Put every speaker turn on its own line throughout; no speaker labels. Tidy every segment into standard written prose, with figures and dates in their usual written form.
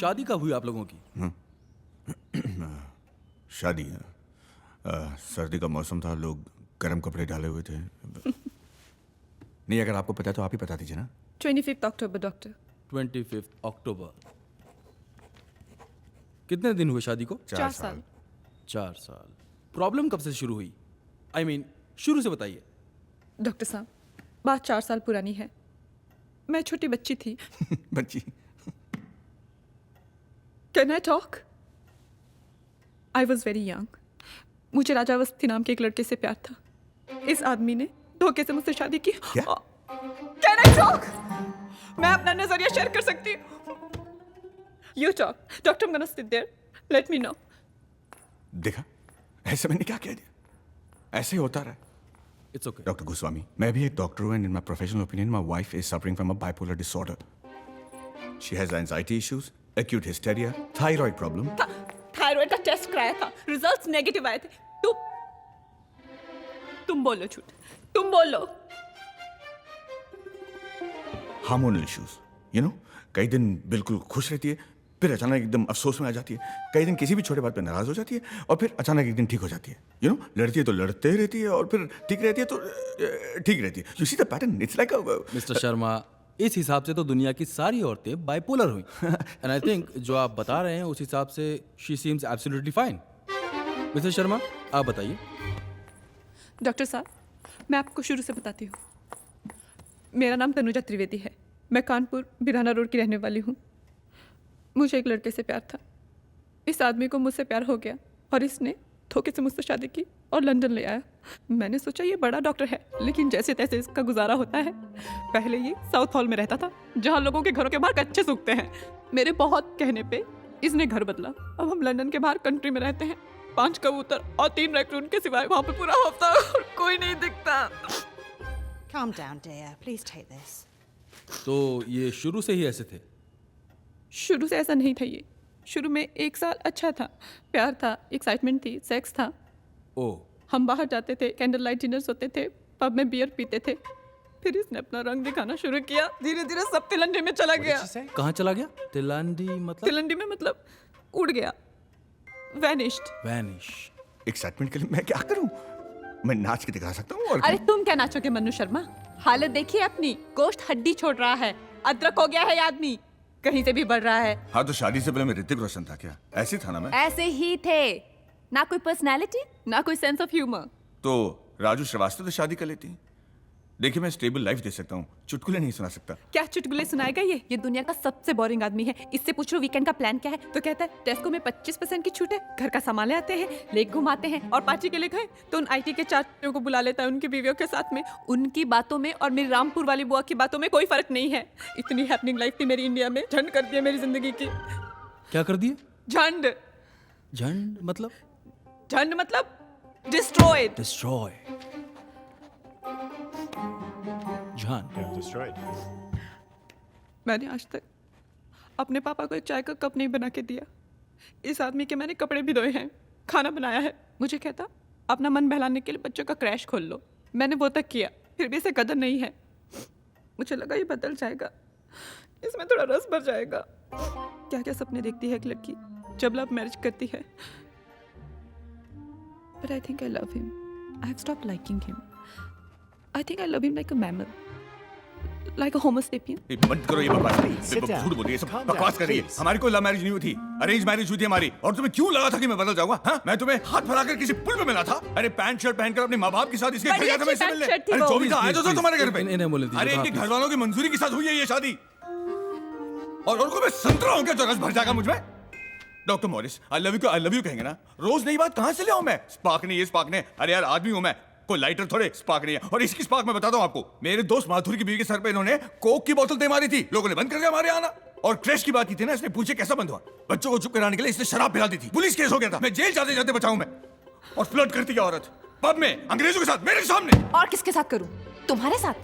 शादी कब हुई आप लोगों की?
शादी सर्दी का मौसम था, लोग गर्म कपड़े डाले हुए थे। नहीं, अगर आपको पता है तो आप ही बता दीजिए ना।
25th October, doctor.
25 अक्टूबर। कितने दिन हुए शादी को?
4 साल।
4 साल। प्रॉब्लम कब से शुरू हुई? I mean, शुरू से बताइए।
डॉक्टर साहब, बात 4 साल पुरानी है। मैं छोटी बच्ची थी।
बच्ची?
Can I talk? I was very young. मुझे राजा अवस्थी नाम के एक लड़के से प्यार था। इस आदमी ने धोखे से मुझसे शादी की।
क्या?
Can I talk? मैं अपना नजरिया शेयर कर सकती हूँ? You talk. Doctor, I'm gonna sit there. Let me know.
देखा, ऐसे मैंने क्या कह दिया? ऐसे ही होता रहा।
It's okay.
डॉक्टर गोस्वामी, मैं भी एक डॉक्टर हूँ, and in my professional opinion my wife is suffering from a bipolar disorder. She has anxiety issues, acute hysteria, thyroid problem.
Thyroid का टेस्ट कराया था, रिजल्ट्स नेगेटिव आए थे। तुम बोलो झूठ, तुम बोलो।
हार्मोनल इश्यूज, यू नो, कई दिन बिल्कुल खुश रहती है, फिर अचानक एकदम अफसोस में आ जाती है, कई दिन किसी भी छोटे बात पे नाराज हो जाती है, और फिर अचानक एक दिन ठीक हो जाती है। यू नो, लड़ती है तो लड़ते रहती है, और फिर ठीक रहती है तो ठीक रहती है। You see the pattern, it's like a.
Mister Sharma, इस हिसाब से तो दुनिया की सारी औरतें बाइपोलर हुई। एंड आई थिंक जो आप बता रहे हैं उस हिसाब से she seems absolutely fine. Mister Sharma, आप बताइए।
डॉक्टर साहब, मैं आपको शुरू से बताती हूँ। मेरा नाम तनुजा त्रिवेदी है। मैं कानपुर बिराना रोड की रहने वाली हूँ। मुझे एक लड़के से प्यार था। इस आदमी को मुझसे प्यार हो गया और इसने धोखे से मुझसे शादी की और लंदन ले आया। मैंने सोचा ये बड़ा डॉक्टर है, लेकिन जैसे तैसे इसका गुजारा होता है। पहले ये साउथ हॉल में रहता था, जहाँ लोगों के घरों के बाहर कच्चे सूखते हैं। मेरे बहुत कहने पे इसने घर बदला। अब हम लंदन के बाहर कंट्री में रहते हैं। 5 कबूतर और 3 रैकून के सिवाय वहाँ पे पूरा हफ्ता और कोई नहीं दिखता।
Calm down, dear. Please take this.
तो ये शुरू से ही ऐसे थे?
शुरू से ऐसा नहीं था ये। शुरू में 1 साल अच्छा था, प्यार था, एक्साइटमेंट थी, सेक्स था।
ओह।
हम बाहर जाते थे, कैंडल लाइट डिनर्स होते थे, पब में बियर पीते थे। फिर इसने अपना रंग दिखाना शुरू किया। धीरे धीरे सब तिलंडी में चला गया।
कहाँ चला गया? तिलंडी मतलब?
तिलंडी में मतलब उड़ गया, वैनिश्ड।
वैनिश।
एक्साइटमेंट के लिए मैं क्या करूं? मैं नाच के दिखा सकता हूँ और
अरे तुम क्या नाचोगे मन्नू शर्मा? हालत देखिए अपनी, गोश्त हड्डी छोड़ रहा है, अदरक हो गया है ये आदमी, कहीं से भी बढ़ रहा है।
हाँ, तो शादी से पहले मैं ऋतिक रोशन था क्या? ऐसे था ना मैं?
ऐसे ही थे, ना कोई पर्सनालिटी, ना कोई सेंस ऑफ ह्यूमर।
तो राजू श्रीवास्तव तो शादी कर लेती। देखिए, मैं स्टेबल लाइफ दे सकता हूँ, चुटकुले नहीं सुना सकता।
क्या चुटकुले सुनाएगा ये दुनिया का सबसे बोरिंग आदमी है। इससे पूछो वीकेंड का प्लान क्या है, तो कहता है टेस्को में 25% की छूट है, घर का सामान ले आते हैं, लेक घुमाते हैं, और पार्टी के लिए गए तो उन IT के 4 को बुला लेता है उनकी बीवियों के साथ में। उनकी बातों में और मेरी रामपुर वाली बुआ की बातों में कोई फर्क नहीं है। इतनी हैपनिंग लाइफ थी मेरी इंडिया में, झंड कर दिया मेरी जिंदगी की।
क्या कर दिए?
झंड।
झंड मतलब?
झंड मतलब डिस्ट्रॉयड।
डिस्ट्रॉय।
मैंने आज तक अपने पापा को एक चाय का कप नहीं बना के दिया। इस आदमी के मैंने कपड़े भी धोए हैं, खाना बनाया है। मुझे कहता अपना मन बहलाने के लिए बच्चों का क्रैश खोल लो। मैंने वो तक किया, फिर भी इसे कदर नहीं है। मुझे लगा ये बदल जाएगा, इसमें थोड़ा रस भर जाएगा। क्या क्या सपने देखती है एक लड़की जब लव मैरिज करती है। But I think I love him. I have stopped liking him. I think I love him like a mammal. Like a homo sapien.
बंद करो ये बकवास। झूठ बोल रही है, सब बकवास कर रही है। हमारी कोई लव मैरिज नहीं हुई थी, अरेंज मैरिज हुई थी हमारी। और तुम्हें क्यों लगा था कि मैं बदल जाऊंगा? हाँ, मैं तुम्हें हाथ फैलाकर किसी पुल पे मिला था। अरे पैंट शर्ट पहनकर अपने माँ बाप के साथ इसके घर गया था मैं इससे मिलने। अरे जो भी था आया तो तुम्हारे घर पे। अरे इनके घर वालों की मंजूरी के साथ हुई है ये शादी। और उनको मैं संतरा हूँ क्या जो रस भर जाएगा मुझ में? Doctor Morris, I love you कहेंगे ना? रोज नई बात कहाँ से ले आऊं मैं? स्पार्क नहीं, ये स्पार्क नहीं। अरे यार, आदमी हूं मैं, कोई लाइटर थोड़े। स्पार्क नहीं है। और इसकी स्पार्क मैं बताता हूं आपको। मेरे दोस्त माधुरी की बीवी के सर पे इन्होंने कोक की बोतल दे मारी थी, लोगों ने बंद कर दिया हमारे आना। और क्रैश की बात की थी ना, इसने पूछे कैसा बंद हुआ? बच्चों को चुप कराने के लिए इसने शराब पिला दी थी, पुलिस केस हो गया था, मैं जेल जाते जाते बचाऊं मैं। और फ्लर्ट करती है औरत पब में अंग्रेजों के साथ मेरे सामने।
और किसके साथ करूं? तुम्हारे साथ?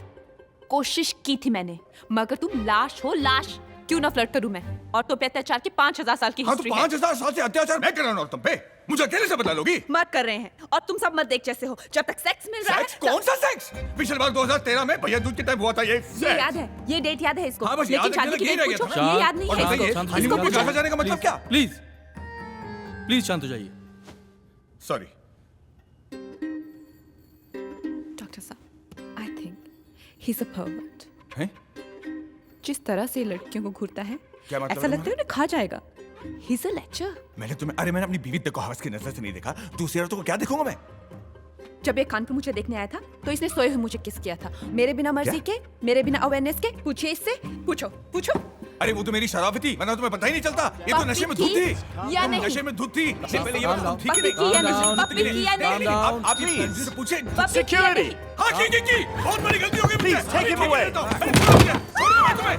कोशिश की थी मैंने, मगर तुम लाश हो, लाश। क्यों ना फ्लर्ट करूं मैं? और तो पे अत्याचार की 5000 साल की
हाँ, तो
हिस्ट्री है।
5000 साल से अत्याचार मैं कर रहा हूं तुम पे। मुझे अकेले से बता लोगी?
मत कर रहे हैं और तुम सब मत देख जैसे हो। जब तक सेक्स मिल रहा है
सेक्स? कौन सा सेक्स? पिछले बार 2013 में भैया दूज के टाइम हुआ था ये
ये
सेक्स।
याद है, ये डेट याद है इसको।
हाँ, बस
लेकिन
याद है,
शादी की
यही
डेट
रह गया
पूछो,
था।
ये याद नहीं
और
है
बताइए,
इसको।
हनीमून पे कहाँ जाने का मतलब क्या?
प्लीज प्लीज शांत हो जाइए।
सॉरी।
डॉक्टर साहब, I think he is a pervert.
हैं?
जिस तरह से लड़कियों को घूरता है,
क्या मतलब
ऐसा
है
लगता है उन्हें खा जाएगा। He is a lecture.
मैंने अपनी बीवी को हवस की नजर से नहीं देखा। दूसरी औरतों को क्या देखूंगा मैं?
जब ये कानपुर मुझे देखने आया था तो इसने सोए हुए मुझे किस किया था, मेरे बिना मर्जी
क्या?
के, मेरे बिना अवेयरनेस के। पूछिए इससे, पूछो पूछो।
अरे वो तो मेरी शराबी थी, वरना तुम्हें पता ही नहीं चलता। ये तो नशे में धुत थी।
या
तुम
नहीं?
नशे में धुत थी। इससे पहले ये बात थी कि
पप्पी की या नहीं? पप्पी की या नहीं?
आप ये से पूछे।
पप्पी की या नहीं?
हाँ की। बहुत बड़ी गलती हो गई मुझसे।
Please, take him
अरे,
away.
ठीक है, छोड़ो मैं तुम्हें।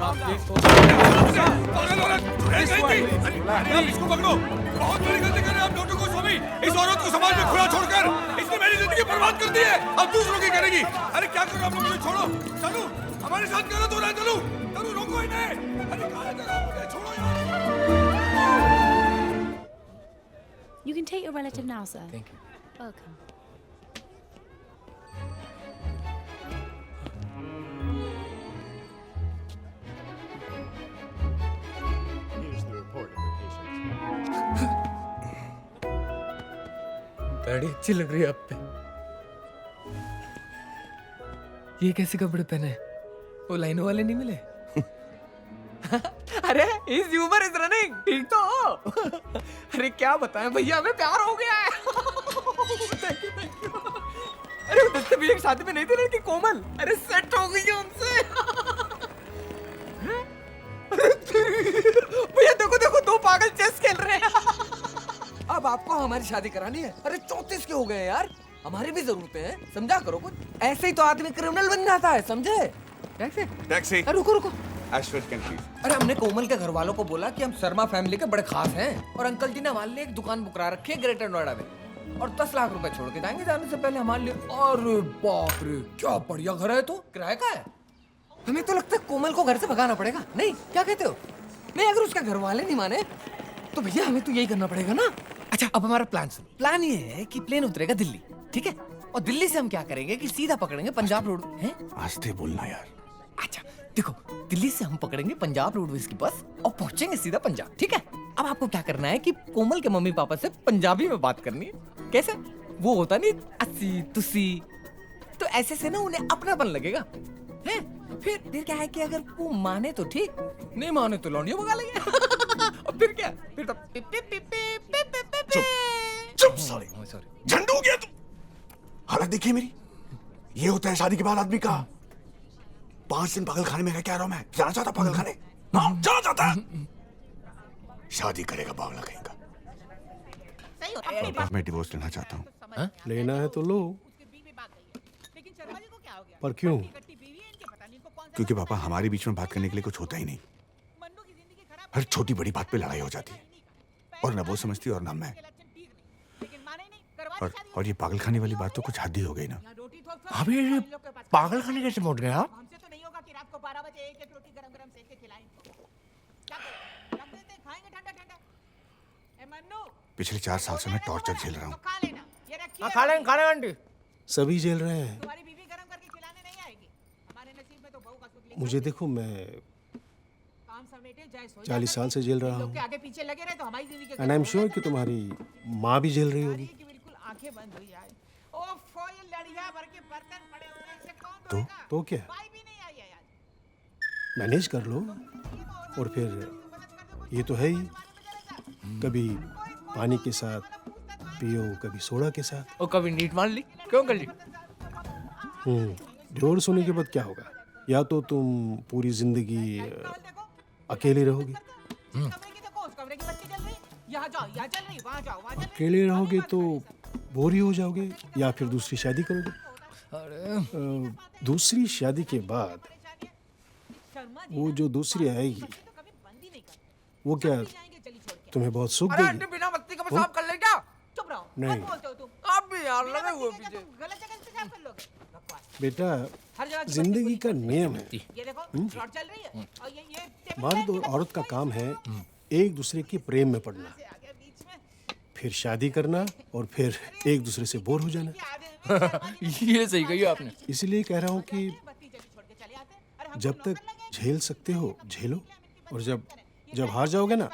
पागल औरत, ऐसे ही थी। अरे, आप इसको पकड़ो। बहुत बड़ी गलती कर रहे हैं आप डॉक्टर गोस्वामी। इस औरत को समाज में खुला छोड़कर इसने मेरी जिंदगी बर्बाद कर दी है। अब दूसरों की करेगी। अरे क्या करो आप लोग, मुझे छोड़ो। चलो हमारे साथ करो तो ना चलो। चलो रोको इन्हें। अरे कहाँ ले जाओ मुझे, छोड़ो यार।
You can take your relative now, sir.
Thank you.
Welcome.
Here's the report of the patient.
बड़ी अच्छी लग रही है आप पे। ये कैसे कपड़े पहने? वो लाइनों वाले नहीं मिले? अरे इस ह्यूमर इज रनिंग। ठीक तो हो? अरे क्या बताएं भैया, हमें प्यार हो गया है। Thank you. अरे उधर से भी एक शादी में नहीं थी लड़की कोमल, अरे सेट हो गई है उनसे। भैया देखो देखो, दो पागल चेस खेल रहे हैं। अब आपको हमारी शादी करानी है? अरे 34 के हो गए यार, हमारी भी जरूरतें हैं, समझा करो कुछ। ऐसे ही तो आदमी क्रिमिनल बन जाता है, समझे? कैसे?
टैक्सी।
अरे रुको रुको।
एश्वर्थ कैन प्लीज।
अरे हमने कोमल के घर वालों को बोला कि हम शर्मा फैमिली के बड़े खास हैं और अंकल जी ने हमारे लिए एक दुकान बुक करा रखी है ग्रेटर नोएडा में और 10 लाख रुपए छोड़ के जाएंगे जाने से पहले हमारे लिए। अरे बाप रे, क्या बढ़िया घर है। तो किराए का है। हमें तो लगता है कोमल को घर से भगाना पड़ेगा। नहीं, क्या कहते हो? नहीं, अगर उसके घर वाले नहीं माने तो भैया हमें तो यही करना पड़ेगा ना। अच्छा, अब हमारा प्लान सुनो। प्लान ये है कि प्लेन उतरेगा दिल्ली, ठीक है? और दिल्ली से हम क्या करेंगे कि सीधा पकड़ेंगे पंजाब रोड है।
आस्ते बोलना यार।
अच्छा देखो, दिल्ली से हम पकड़ेंगे पंजाब रोडवेज की बस और पहुंचेंगे सीधा पंजाब, ठीक है? अब आपको क्या करना है कि कोमल के मम्मी पापा से पंजाबी में बात करनी है। कैसे? वो होता नहीं अस्सी तुसी, तो ऐसे से ना उन्हें अपनापन लगेगा है। फिर क्या है कि अगर वो माने तो ठीक, नहीं माने तो लौंडिया भगा लेंगे। और फिर क्या? फिर तो
चुप साले।
सॉरी।
झंडू हो गया तू। हालत देखिए मेरी। ये होता है शादी के बाद आदमी का। 5 दिन पागल खाने में रह के आ रहा हूं मैं। जाना चाहता पागल खाने? हाँ, जाना चाहता। शादी करेगा पागल कहीं का। मैं डिवोर्स लेना चाहता हूँ।
लेना है तो लो, पर क्यों?
क्योंकि पापा हमारे बीच में बात करने के लिए कुछ होता ही नहीं। हर छोटी बड़ी बात पे लड़ाई हो जाती है और ना वो समझती और ना मैं। और ये पागल खाने वाली बात तो कुछ हद ही हो गई ना।
अभी ये पागल खाने कैसे पहुंच गए आप?
पिछले 4 साल से मैं टॉर्चर झेल रहा हूँ।
खा लेंगे आंटी।
सभी झेल रहे हैं। मुझे देखो, मैं 40 साल से झेल रहा हूँ एंड आई एम श्योर कि तुम्हारी माँ भी झेल रही होगी। तो क्या, मैनेज कर लो। और फिर ये तो है ही, कभी पानी के साथ पियो, कभी सोडा के साथ।
और कभी नीट मान ली, क्यों कर ली?
डिवोर्स होने के बाद क्या होगा? या तो तुम पूरी जिंदगी अकेले रहोगे, अकेले रहोगे तो बोर ही हो जाओगे, या फिर दूसरी शादी करोगे। दूसरी शादी के बाद वो जो दूसरी आएगी वो क्या तुम्हें बहुत सुख
अरे
देगी?
आंटी बिना बत्ती का पेशाब कर ले क्या?
चुप रहो।
नहीं।
मत बोलते हो तुम।
आप भी यार लगे हुए पीछे।
गलत जगह से पेशाब कर लोगे। बकवास।
बेटा,
हर जगह की
जिंदगी का नियम है,
ये देखो, रॉड चल रही है और ये
मर्द और औरत का काम है एक दूसरे के प्रेम में पड़ना।
से आ गया बीच में।
फिर शादी करना और फिर एक दूसरे से बोर हो जाना।
ये सही कही आपने।
इसलिए कह रहा हूँ कि जब तक झेल सकते हो झेलो, और जब हार जाओगे ना